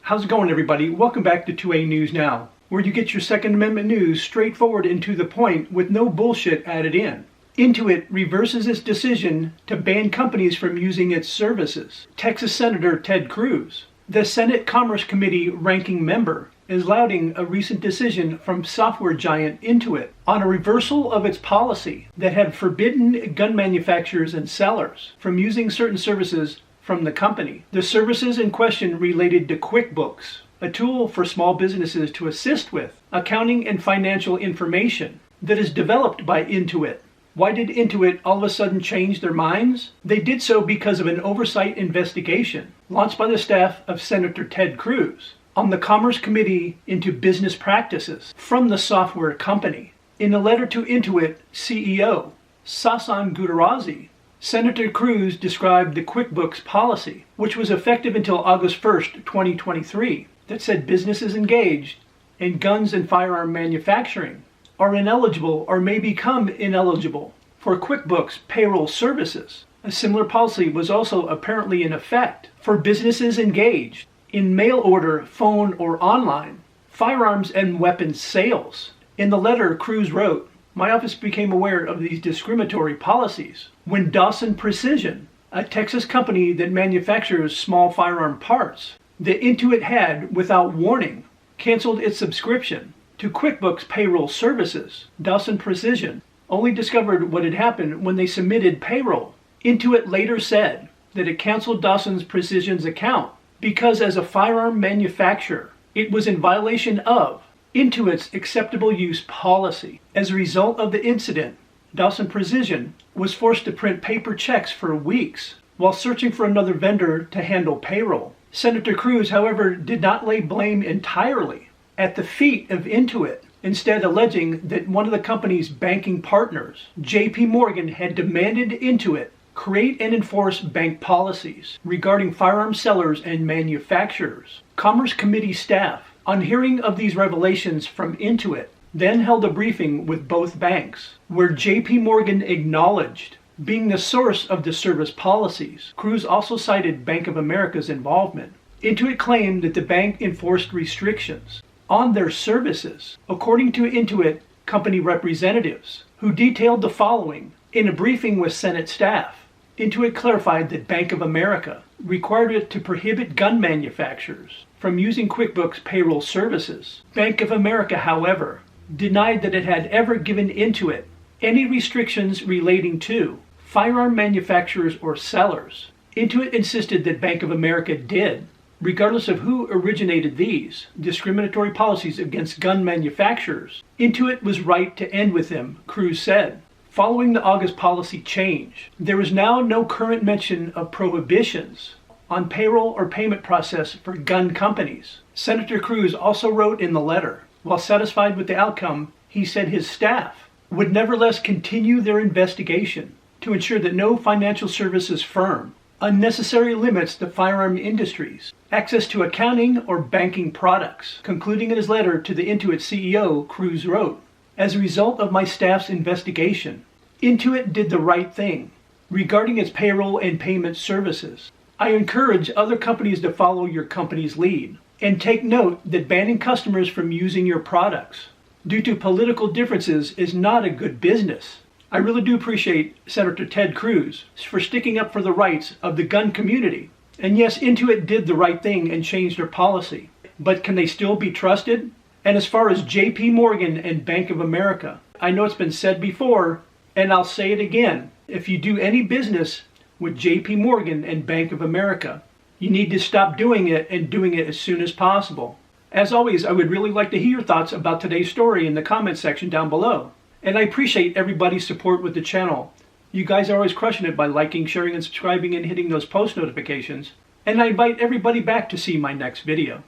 How's it going, everybody? Welcome back to 2A News Now, where you get your Second Amendment news straightforward and to the point with no bullshit added in. Intuit reverses its decision to ban companies from using its services. Texas Senator Ted Cruz, the Senate Commerce Committee ranking member, is lauding a recent decision from software giant Intuit on a reversal of its policy that had forbidden gun manufacturers and sellers from using certain services from the company. The services in question related to QuickBooks, a tool for small businesses to assist with accounting and financial information that is developed by Intuit. Why did Intuit all of a sudden change their minds? They did so because of an oversight investigation launched by the staff of Senator Ted Cruz on the Commerce Committee into business practices from the software company. In a letter to Intuit CEO Sasan Gutarazi, Senator Cruz described the QuickBooks policy, which was effective until August 1st, 2023, that said businesses engaged in guns and firearm manufacturing are ineligible or may become ineligible for QuickBooks payroll services. A similar policy was also apparently in effect for businesses engaged in mail order, phone, or online firearms and weapons sales. In the letter, Cruz wrote, "My office became aware of these discriminatory policies when Dawson Precision, a Texas company that manufactures small firearm parts, that Intuit had, without warning, canceled its subscription to QuickBooks payroll services. Dawson Precision only discovered what had happened when they submitted payroll. Intuit later said that it canceled Dawson Precision's account because as a firearm manufacturer, it was in violation of Intuit's acceptable use policy. As a result of the incident, Dawson Precision was forced to print paper checks for weeks while searching for another vendor to handle payroll." Senator Cruz, however, did not lay blame entirely at the feet of Intuit, instead alleging that one of the company's banking partners, JP Morgan, had demanded Intuit create and enforce bank policies regarding firearm sellers and manufacturers. Commerce Committee staff, on hearing of these revelations from Intuit, then held a briefing with both banks, where JP Morgan acknowledged being the source of the service policies. Cruz also cited Bank of America's involvement. Intuit claimed that the bank enforced restrictions on their services, according to Intuit company representatives, who detailed the following in a briefing with Senate staff. Intuit clarified that Bank of America required it to prohibit gun manufacturers from using QuickBooks payroll services. Bank of America, however, denied that it had ever given Intuit any restrictions relating to firearm manufacturers or sellers. Intuit insisted that Bank of America did, regardless of who originated these discriminatory policies against gun manufacturers. Intuit was right to end with them, Cruz said. Following the August policy change, there is now no current mention of prohibitions on payroll or payment process for gun companies. Senator Cruz also wrote in the letter, while satisfied with the outcome, he said his staff would nevertheless continue their investigation to ensure that no financial services firm unnecessarily limits the firearm industry's access to accounting or banking products. Concluding in his letter to the Intuit CEO, Cruz wrote, "As a result of my staff's investigation, Intuit did the right thing regarding its payroll and payment services. I encourage other companies to follow your company's lead and take note that banning customers from using your products due to political differences is not a good business." I really do appreciate Senator Ted Cruz for sticking up for the rights of the gun community. And yes, Intuit did the right thing and changed their policy. But can they still be trusted? And as far as JP Morgan and Bank of America, I know it's been said before, and I'll say it again. If you do any business with JP Morgan and Bank of America, you need to stop doing it and doing it as soon as possible. As always, I would really like to hear your thoughts about today's story in the comments section down below. And I appreciate everybody's support with the channel. You guys are always crushing it by liking, sharing, and subscribing and hitting those post notifications. And I invite everybody back to see my next video.